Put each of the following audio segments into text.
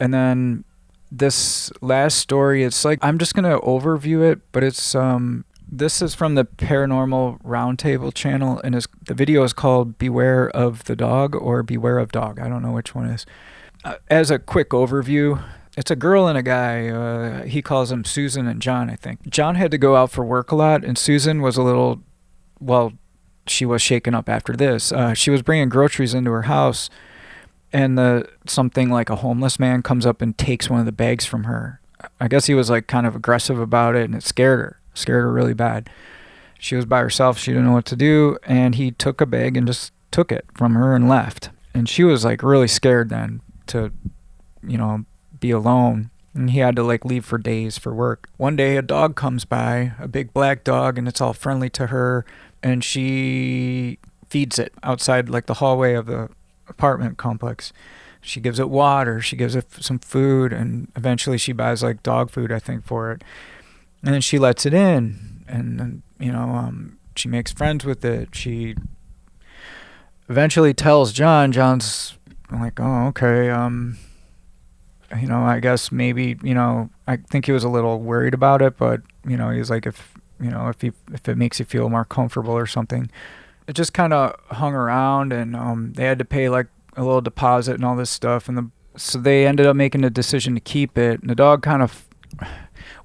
And then this last story, it's like, I'm just gonna overview it, but it's this is from the Paranormal Roundtable channel, and the video is called Beware of the Dog or Beware of Dog. I don't know which one it is. As a quick overview, it's a girl and a guy. He calls them Susan and John, I think. John had to go out for work a lot, and Susan was a little, well, she was shaken up after this. She was bringing groceries into her house, and something like a homeless man comes up and takes one of the bags from her. I guess he was like kind of aggressive about it, and it scared her really bad. She was by herself, she didn't know what to do, and he took a bag and just took it from her and left. And she was like really scared then to, be alone, and he had to like leave for days for work. One day a dog comes by, a big black dog, and it's all friendly to her, and she feeds it outside like the hallway of the apartment complex. She gives it water, she gives it some food, and eventually she buys like dog food, I think, for it. And then she lets it in, and she makes friends with it. She eventually tells John. John's like, oh, okay, I guess maybe, I think he was a little worried about it, but he's like, if it makes you feel more comfortable or something. It just kind of hung around, and they had to pay like a little deposit and all this stuff, and so they ended up making a decision to keep it. And the dog kind of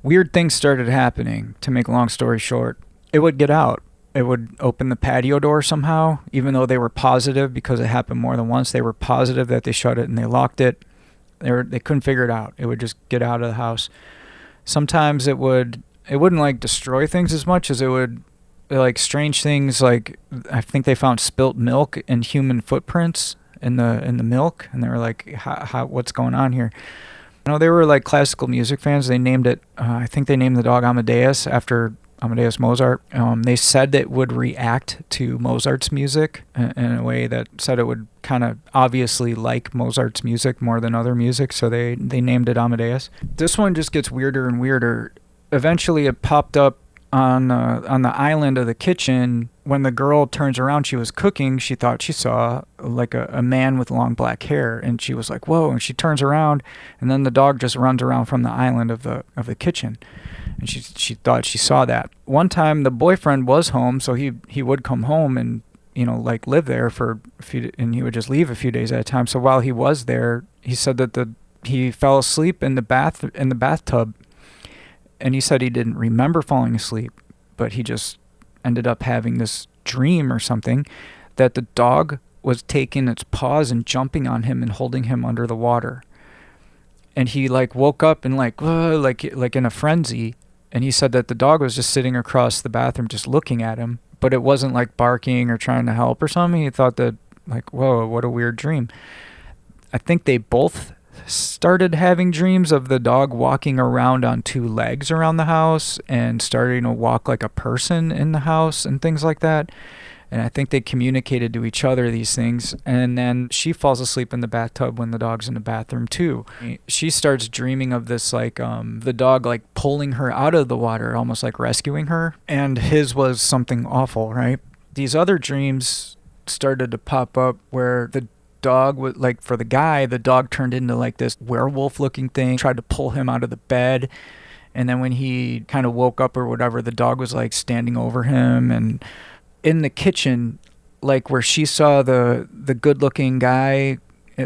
weird things started happening. To make a long story short, it would get out. It would open the patio door somehow, even though they were positive, because it happened more than once. They were positive that they shut it and they locked it. They couldn't figure it out. It would just get out of the house. Sometimes it wouldn't like destroy things as much as it would like strange things. Like I think they found spilt milk and human footprints in the milk, and they were like, how what's going on here? They were like classical music fans. They named it, I think they named the dog Amadeus after Amadeus Mozart. They said that it would react to Mozart's music in a way that said it would kind of obviously like Mozart's music more than other music, so they named it Amadeus. This one just gets weirder and weirder. Eventually it popped up on the island of the kitchen. When the girl turns around, she was cooking, she thought she saw like a man with long black hair, and she was like, whoa, and she turns around, and then the dog just runs around from the island of the kitchen, and she thought she saw that. One time the boyfriend was home, so he would come home and like live there for a few, and he would just leave a few days at a time. So while he was there, he said that he fell asleep in the bathtub. And he said he didn't remember falling asleep, but he just ended up having this dream or something that the dog was taking its paws and jumping on him and holding him under the water. And he like woke up and like in a frenzy. And he said that the dog was just sitting across the bathroom just looking at him, but it wasn't like barking or trying to help or something. He thought that like, whoa, what a weird dream. I think they both started having dreams of the dog walking around on two legs around the house and starting to walk like a person in the house and things like that. And I think they communicated to each other these things. And then she falls asleep in the bathtub when the dog's in the bathroom too. She starts dreaming of this like the dog like pulling her out of the water, almost like rescuing her. And his was something awful, right? These other dreams started to pop up where the dog would, like for the guy, the dog turned into like this werewolf looking thing, tried to pull him out of the bed, and then when he kind of woke up or whatever, the dog was like standing over him. And in the kitchen, like where she saw the good looking guy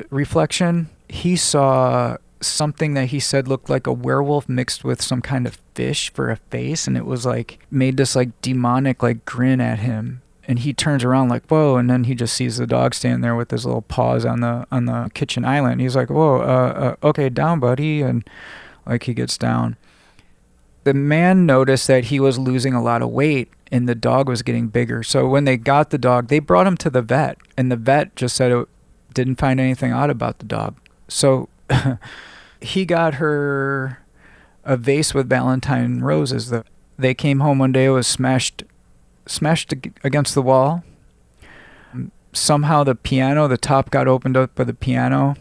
reflection, he saw something that he said looked like a werewolf mixed with some kind of fish for a face, and it was like made this like demonic like grin at him. And he turns around like, whoa, and then he just sees the dog standing there with his little paws on the kitchen island. He's like, whoa, okay, down, buddy. And like he gets down. The man noticed that he was losing a lot of weight and the dog was getting bigger. So when they got the dog, they brought him to the vet, and the vet just said it didn't find anything odd about the dog. So he got her a vase with Valentine roses. They came home one day, it was smashed against the wall. Somehow the top got opened up by the piano,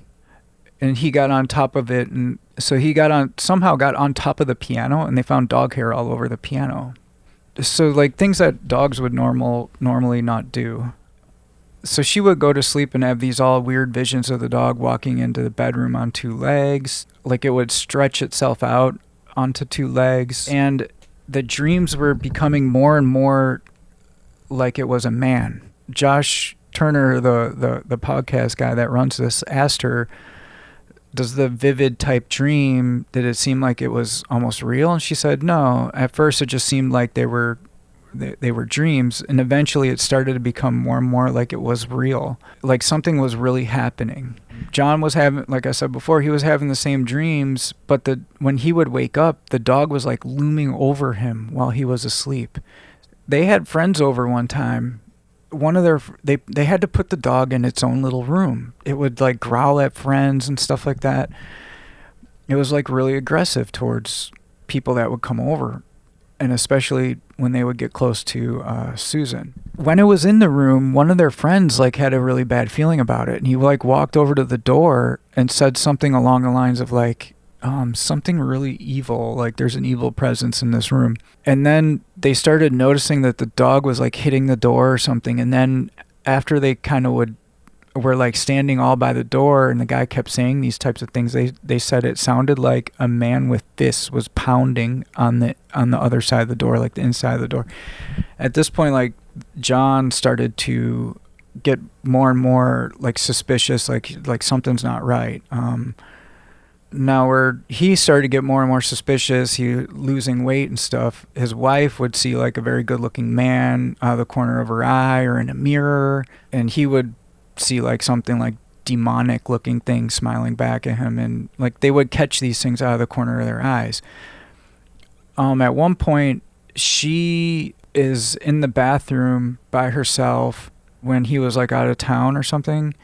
and he got on top of it, and so he somehow got on top of the piano, and they found dog hair all over the piano. So like things that dogs would normally not do. So she would go to sleep and have these all weird visions of the dog walking into the bedroom on two legs. Like it would stretch itself out onto two legs. And the dreams were becoming more and more like it was a man. Josh Turner, the podcast guy that runs this, asked her, does the vivid type dream, did it seem like it was almost real? And she said, no. At first it just seemed like they were dreams, and eventually it started to become more and more like it was real, like something was really happening. John was having, like I said before, he was having the same dreams, but when he would wake up, the dog was like looming over him while he was asleep. They had friends over one time. They had to put the dog in its own little room. It would like growl at friends and stuff like that. It was like really aggressive towards people that would come over, and especially when they would get close to Susan. When it was in the room, one of their friends like had a really bad feeling about it, and he like walked over to the door and said something along the lines of like, something really evil, like there's an evil presence in this room. And then they started noticing that the dog was like hitting the door or something, and then after they kind of were like standing all by the door, and the guy kept saying these types of things, they said it sounded like a man with fists was pounding on the other side of the door, like the inside of the door. At this point, like John started to get more and more like suspicious, like something's not right. Now where he started to get more and more suspicious, he losing weight and stuff, his wife would see like a very good looking man out of the corner of her eye or in a mirror, and he would see like something like demonic looking thing smiling back at him, and like they would catch these things out of the corner of their eyes. At one point she is in the bathroom by herself when he was like out of town or something,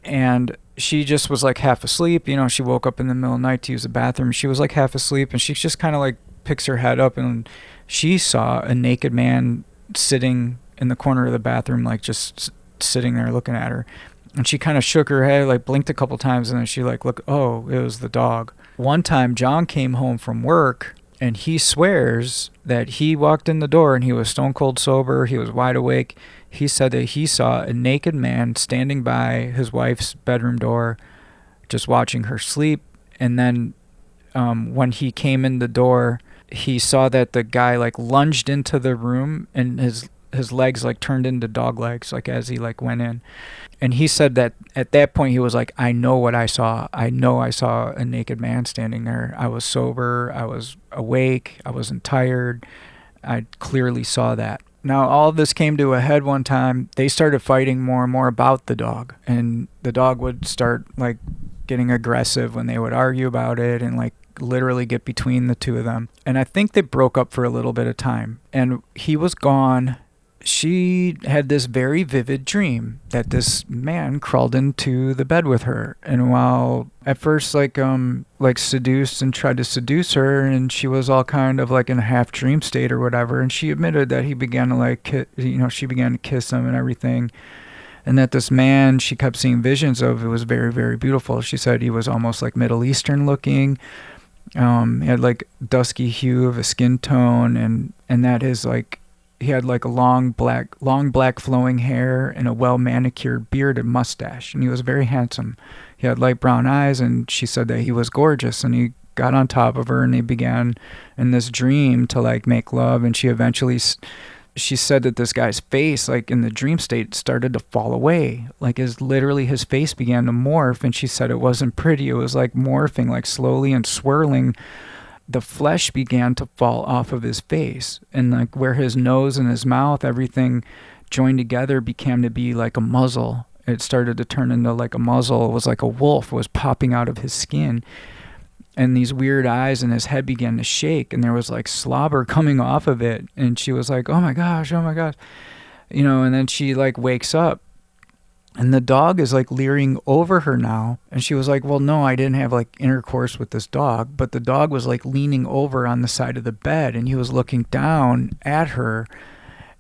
and she just was like half asleep. You know, she woke up in the middle of the night to use the bathroom. She was like half asleep, and she just kind of like picks her head up, and she saw a naked man sitting in the corner of the bathroom, like just sitting there looking at her. And she kind of shook her head, like blinked a couple times, and then she like, look, oh, it was the dog. One time John came home from work, and he swears that he walked in the door and he was stone cold sober. He was wide awake. He said that he saw a naked man standing by his wife's bedroom door, just watching her sleep. And then when he came in the door, he saw that the guy like lunged into the room, and his legs like turned into dog legs, like as he like went in. And he said that at that point he was like, I know what I saw. I know I saw a naked man standing there. I was sober. I was awake. I wasn't tired. I clearly saw that. Now, all of this came to a head one time. They started fighting more and more about the dog, and the dog would start like getting aggressive when they would argue about it, and like literally get between the two of them. And I think they broke up for a little bit of time, and he was gone. She had this very vivid dream that this man crawled into the bed with her, and while at first like seduced and tried to seduce her, and she was all kind of like in a half dream state or whatever, and she admitted that he began to like she began to kiss him and everything, and that this man she kept seeing visions of, it was very, very beautiful. She said he was almost like Middle Eastern looking. He had like dusky hue of a skin tone, and that his like he had like a long black flowing hair and a well manicured beard and mustache, and he was very handsome. He had light brown eyes, and she said that he was gorgeous, and he got on top of her, and they began in this dream to like make love. And she said that this guy's face, like in the dream state, started to fall away, like his face began to morph, and she said it wasn't pretty. It was like morphing, like slowly and swirling. The flesh began to fall off of his face, and like where his nose and his mouth, everything joined together became to be like a muzzle. It started to turn into like a muzzle. It was like a wolf was popping out of his skin, and these weird eyes, and his head began to shake, and there was like slobber coming off of it. And she was like, oh my gosh, and then she like wakes up, and the dog is like leering over her now. And she was like, well, no, I didn't have like intercourse with this dog. But the dog was like leaning over on the side of the bed, and he was looking down at her.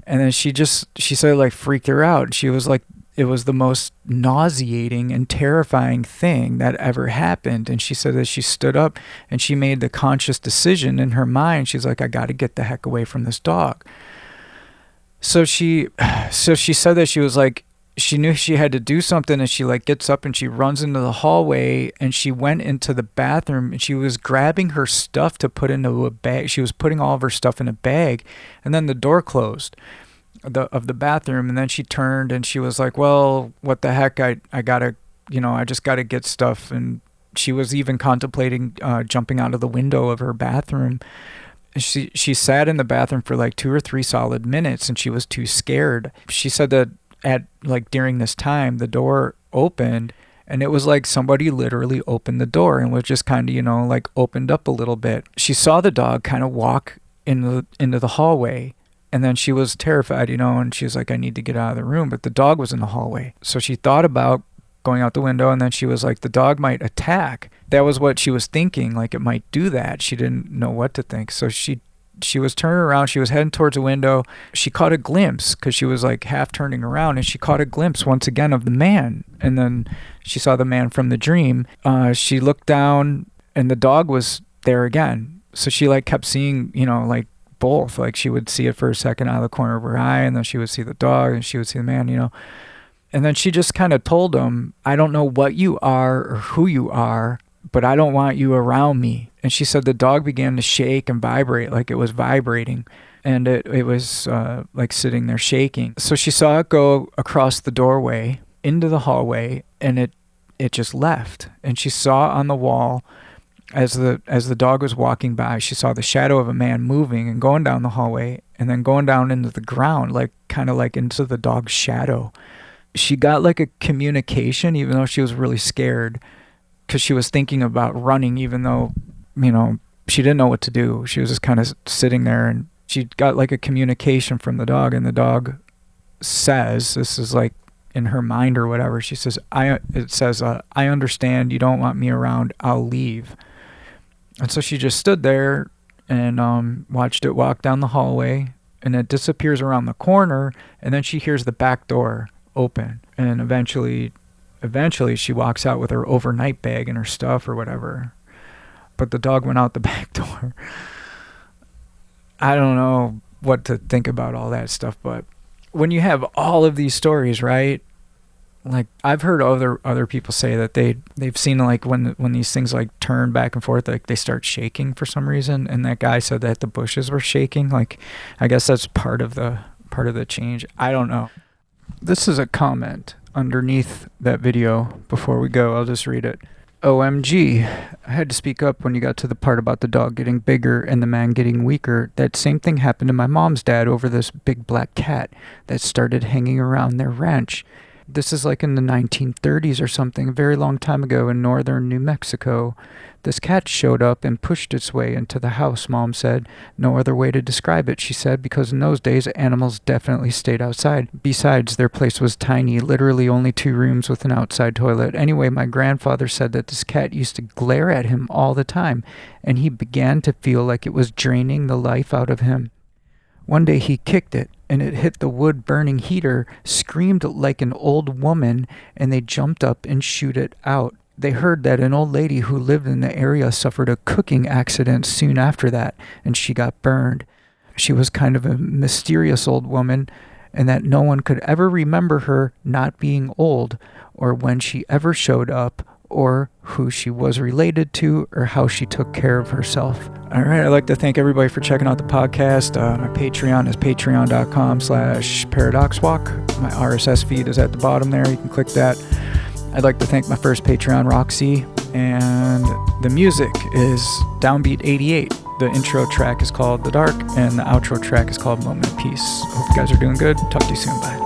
And then she said it like freaked her out. She was like, it was the most nauseating and terrifying thing that ever happened. And she said that she stood up and she made the conscious decision in her mind. She's like, I got to get the heck away from this dog. So she said that she was like, she knew she had to do something, and she like gets up and she runs into the hallway, and she went into the bathroom and she was grabbing her stuff to put into a bag. She was putting all of her stuff in a bag, and then the door closed of the bathroom, and then she turned and she was like, well, what the heck, I gotta, I just gotta get stuff. And she was even contemplating jumping out of the window of her bathroom. She sat in the bathroom for like 2 or 3 solid minutes, and she was too scared. She said that during this time, the door opened, and it was like somebody literally opened the door and was just kind of, like opened up a little bit. She saw the dog kind of walk into the hallway, and then she was terrified, and she was like, I need to get out of the room. But the dog was in the hallway. So she thought about going out the window, and then she was like, the dog might attack. That was what she was thinking, like it might do that. She didn't know what to think. So she was turning around. She was heading towards a window. She caught a glimpse, because she was like half turning around, and she caught a glimpse once again of the man. And then she saw the man from the dream. She looked down, and the dog was there again. So she like kept seeing, like both. Like she would see it for a second out of the corner of her eye, and then she would see the dog, and she would see the man, And then she just kind of told him, I don't know what you are or who you are, but I don't want you around me. And she said the dog began to shake and vibrate, like it was vibrating. And it was like sitting there shaking. So she saw it go across the doorway into the hallway, and it just left. And she saw on the wall, as the dog was walking by, she saw the shadow of a man moving and going down the hallway, and then going down into the ground, like kind of like into the dog's shadow. She got like a communication, even though she was really scared, because she was thinking about running, even though, she didn't know what to do. She was just kind of sitting there, and she got like a communication from the dog, and the dog says, this is like in her mind or whatever, she says, I understand you don't want me around, I'll leave. And so she just stood there and watched it walk down the hallway, and it disappears around the corner, and then she hears the back door open, and eventually she walks out with her overnight bag and her stuff or whatever. But the dog went out the back door. I don't know what to think about all that stuff, but when you have all of these stories, right? Like I've heard other people say that they've seen like when these things like turn back and forth, like they start shaking for some reason, and that guy said that the bushes were shaking. Like I guess that's part of the change. I don't know. This is a comment underneath that video. Before we go, I'll just read it. OMG, I had to speak up when you got to the part about the dog getting bigger and the man getting weaker. That same thing happened to my mom's dad over this big black cat that started hanging around their ranch. This is like in the 1930s or something, a very long time ago in northern New Mexico. This cat showed up and pushed its way into the house, Mom said. No other way to describe it, she said, because in those days, animals definitely stayed outside. Besides, their place was tiny, literally only 2 rooms with an outside toilet. Anyway, my grandfather said that this cat used to glare at him all the time, and he began to feel like it was draining the life out of him. One day he kicked it, and it hit the wood-burning heater, screamed like an old woman, and they jumped up and shooed it out. They heard that an old lady who lived in the area suffered a cooking accident soon after that, and she got burned. She was kind of a mysterious old woman, and that no one could ever remember her not being old, or when she ever showed up, or who she was related to, or how she took care of herself. All right, I'd like to thank everybody for checking out the podcast. My Patreon is patreon.com/ParadoxWalk. My RSS feed is at the bottom there. You can click that. I'd like to thank my first Patreon, Roxy, and the music is Downbeat 88. The intro track is called The Dark, and the outro track is called Moment of Peace. Hope you guys are doing good. Talk to you soon. Bye.